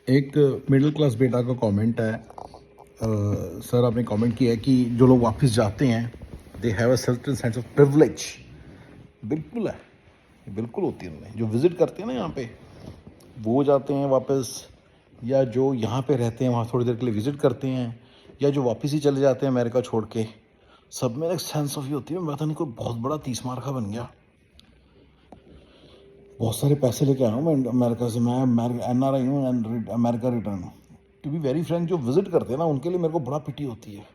एक middle class बेटा का कमेंट है। सर आपने कमेंट किया है कि जो लोग वापस जाते हैं they have a certain sense of privilege. बिल्कुल है, बिल्कुल होती है। उनमें जो विज़िट करते हैं ना यहाँ पे, वो जाते हैं वापस, या जो यहाँ पे रहते हैं वहाँ थोड़ी देर के लिए विज़िट करते हैं, या जो वापस ही चले जाते हैं अमेरिका छोड़ के, सब में एक सेंस ऑफ ये होती है मैं पता नहीं कोई बहुत बड़ा 30 मार का बन गया, बहुत सारे पैसे लेके आया हूँ मैं अमेरिका से। मैं NRI हूँ and America return. To be very frank, जो विजिट करते हैं ना उनके लिए मेरे को बड़ा पिटी होती है।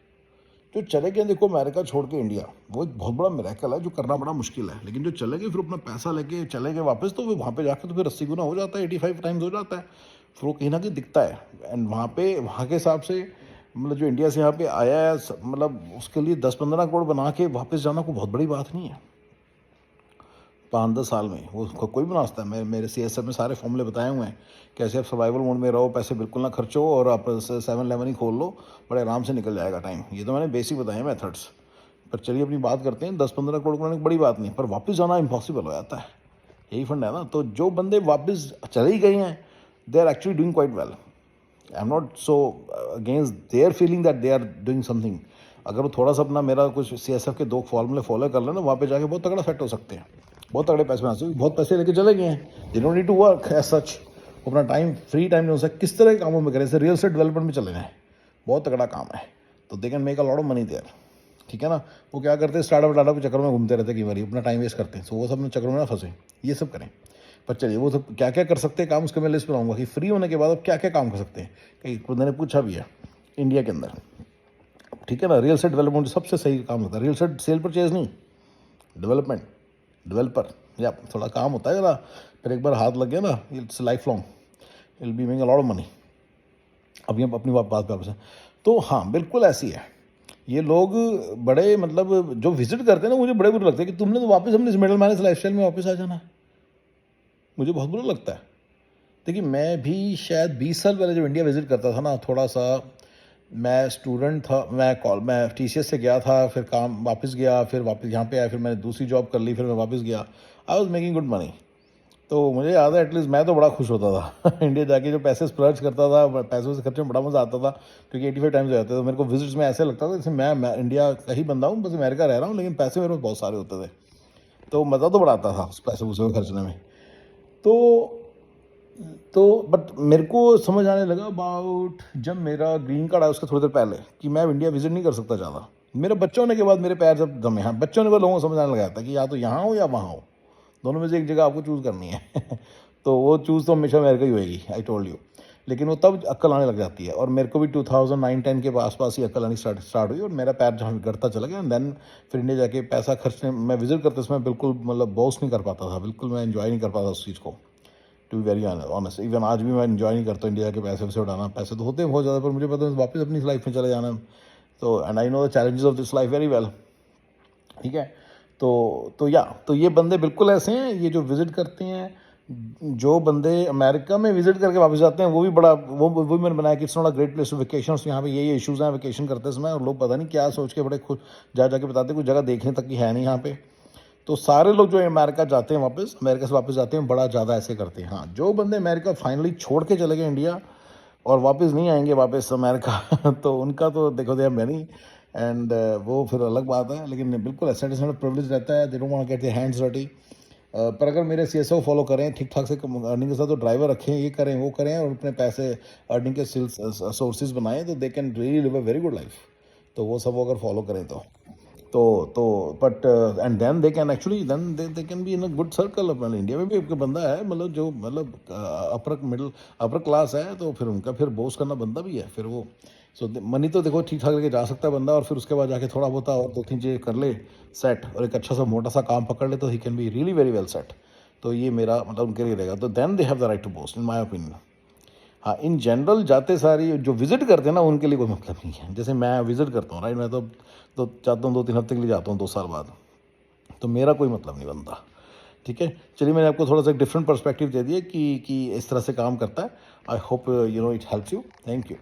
जो चले गए देखो अमेरिका छोड़ के इंडिया, वो एक बहुत बड़ा मिरेकल है जो करना बड़ा मुश्किल है। लेकिन जो चले गए फिर अपना पैसा लेके चले गए वापस, तो वो वहाँ पे जाकर तो फिर 80 गुना हो जाता है, 85 टाइम्स हो जाता है। फिर वो कहीं ना कहीं दिखता है। एंड वहाँ पे वहाँ के हिसाब से मतलब जो इंडिया से यहाँ पे आया है, मतलब उसके लिए 10-15 करोड़ बना के वापस जाना कोई बहुत बड़ी बात नहीं है 5-10 साल में। वो कोई बना सकता है। मेरे CSF में सारे फॉर्मूले बताए हुए हैं कैसे आप सर्वाइवल मोड में रहो, पैसे बिल्कुल ना खर्चो, और आप 7-11 ही खोल लो, बड़े आराम से निकल जाएगा टाइम। ये तो मैंने बेसिक बताए हैं मेथड्स। पर चलिए अपनी बात करते हैं। 10-15 करोड़ बनाने की बड़ी बात नहीं, पर वापस जाना इम्पॉसिबल हो जाता है। यही फंड है ना। तो जो बंदे वापस चले ही गए हैं, they are actually doing quite well. I am not so against their feeling that they are doing something. अगर वो थोड़ा सा अपना मेरा कुछ CSF के 2 फॉर्मूले फॉलो कर लेना, वहाँ पे जाके बहुत तगड़ा सेट हो सकते हैं, बहुत तगड़े पैसे बना सकते। बहुत पैसे लेके चले गए हैं, they don't need to work as such. अपना टाइम फ्री टाइम हो सकता किस तरह के कामों में करें, जैसे रियल एस्टेट डेवलपमेंट में चले जाएँ, बहुत तगड़ा काम है। तो they can make a lot of money there. ठीक है ना। वो क्या करते हैं, स्टार्टअप के चक्कर में घूमते रहते हैं, कई बार अपना टाइम वेस्ट करते हैं। सो वो सब में चक्कर में ना फंसे, ये सब करें। पर चलिए वो सब क्या क्या कर सकते हैं काम, उसके मैं लिस्ट बनाऊंगा कि फ्री होने के बाद अब क्या क्या काम कर सकते हैं। कई बंदे ने पूछा भी है इंडिया के अंदर। ठीक है ना। रियल एस्टेट डेवलपमेंट सबसे सही काम होता है। रियल एस्टेट सेल परचेज नहीं, डेवलपमेंट, डेवलपर, या थोड़ा काम होता है जरा। फिर एक बार हाथ लग गया ना, it's life long, will be making a lot of money. अभी हम अपनी बात पे वापस हैं। तो हाँ बिल्कुल ऐसी है। ये लोग बड़े मतलब जो विजिट करते हैं ना, मुझे बड़े बुरे लगते हैं कि तुमने तो वापस हमने इस मिडिल मैनेज लाइफस्टाइल में वापस आ जाना है। मुझे बहुत बुरा लगता है। देखिए मैं भी शायद 20 साल पहले जब इंडिया विजिट करता था ना, थोड़ा सा मैं स्टूडेंट था, मैं TCS से गया था, फिर काम वापस गया, फिर वापस यहाँ पे आया, फिर मैंने दूसरी जॉब कर ली, फिर मैं वापस गया। I was making good money. तो मुझे याद है एटलीस्ट मैं तो बड़ा खुश होता था इंडिया जाके जो पैसे स्प्लर्ज करता था, पैसों से खर्चे में बड़ा मज़ा आता था, क्योंकि 85 टाइम्स हो जाते थे। तो मेरे को विजिट्स में ऐसे लगता था जैसे मैं इंडिया का ही बंदा हूँ, बस अमेरिका रह रहा हूँ, लेकिन पैसे मेरे पास बहुत सारे होते थे। तो मज़ा तो बड़ा आता था उस पैसे उसे खर्चने में। तो तो बट मेरे को समझ आने लगा अबाउट जब मेरा ग्रीन कार्ड आया उसके थोड़ी देर पहले, कि मैं अब इंडिया विजिट नहीं कर सकता ज़्यादा। मेरे बच्चे होने के बाद मेरे पैर जब दमे, हाँ बच्चे होने के बाद लोगों को समझ आने लगा था कि या तो यहाँ हो या वहाँ हो, दोनों में से एक जगह आपको चूज़ करनी है तो वो चूज़ तो हमेशा अमेरिका ही होएगी, आई टोल्ड यू। लेकिन वो तब अक्ल आने लग जाती है, और मेरे को भी 2009-10 के आसपास ही अक्ल आनी स्टार्ट हुई, और मेरा पैर जहाँ गढ़ता चला गया। देन फिर इंडिया जाके पैसा खर्चने, मैं विजिट करते समय बिल्कुल मतलब बॉस नहीं कर पाता था, बिल्कुल मैं इन्जॉय नहीं कर पाता उस चीज़ को। To be very honest, even आज भी मैं इन्जॉय नहीं करता इंडिया के पैसे वैसे उड़ाना। पैसे तो होते हैं बहुत ज़्यादा, पर मुझे पता है वापस अपनी लाइफ में चले जाना। तो and I know the challenges of this life very well. ठीक है। तो ये बंदे बिल्कुल ऐसे हैं, ये जो विज़िट करते हैं। जो बंदे अमेरिका में विज़िट करके वापस जाते हैं, वो भी बड़ा वो भी मैंने बनाया कि it's not a great place to vacation. यहाँ पे ये इश्यूज़ हैं वेकेशन करते समय, और लोग पता नहीं क्या सोच के बड़े खुद जाके बताते हैं, कुछ जगह देखने तक की है नहीं यहाँ पे। तो सारे लोग जो अमेरिका जाते हैं वापस, अमेरिका से वापस जाते हैं, बड़ा ज़्यादा ऐसे करते हैं। हाँ जो बंदे अमेरिका फाइनली छोड़ के चले गए इंडिया और वापस नहीं आएंगे वापस अमेरिका तो उनका तो देखो दे मैनी, एंड वो फिर अलग बात है। लेकिन बिल्कुल एसेट प्रिविलेज रहता है, they don't want to get their hands dirty. पर अगर मेरे CSO फॉलो करें ठीक ठाक से अर्निंग के साथ, तो ड्राइवर रखें, ये करें वो करें, और अपने पैसे अर्निंग के सोर्सेज बनाएं, तो they can really live a very good life. तो वो सब वो अगर फॉलो करें तो but and then they can actually then they can be in a good circle. अपना इंडिया में भी एक बंदा है, मतलब जो मतलब अपर क्लास है, तो फिर उनका फिर बोस करना बंदा भी है फिर वो। सो मनी तो देखो ठीक ठाक लेके जा सकता है बंदा, और फिर उसके बाद जाके थोड़ा बहुत और 2-3 चीज़ें कर ले सेट, और एक अच्छा सा मोटा सा काम पकड़ ले, तो he can be really very well set. तो ये मेरा मतलब उनके लिए रहेगा। तो then they have the right to boast in my opinion. हाँ इन जनरल जाते सारी जो विजिट करते हैं ना, उनके लिए कोई मतलब नहीं है। जैसे मैं विजिट करता हूँ राइट, मैं तो चाहता हूँ 2-3 हफ्ते के लिए जाता हूँ 2 साल बाद, तो मेरा कोई मतलब नहीं बनता। ठीक है। चलिए मैंने आपको थोड़ा सा डिफरेंट पर्सपेक्टिव दे दिया कि इस तरह से काम करता है। I hope you know it helps you. Thank you.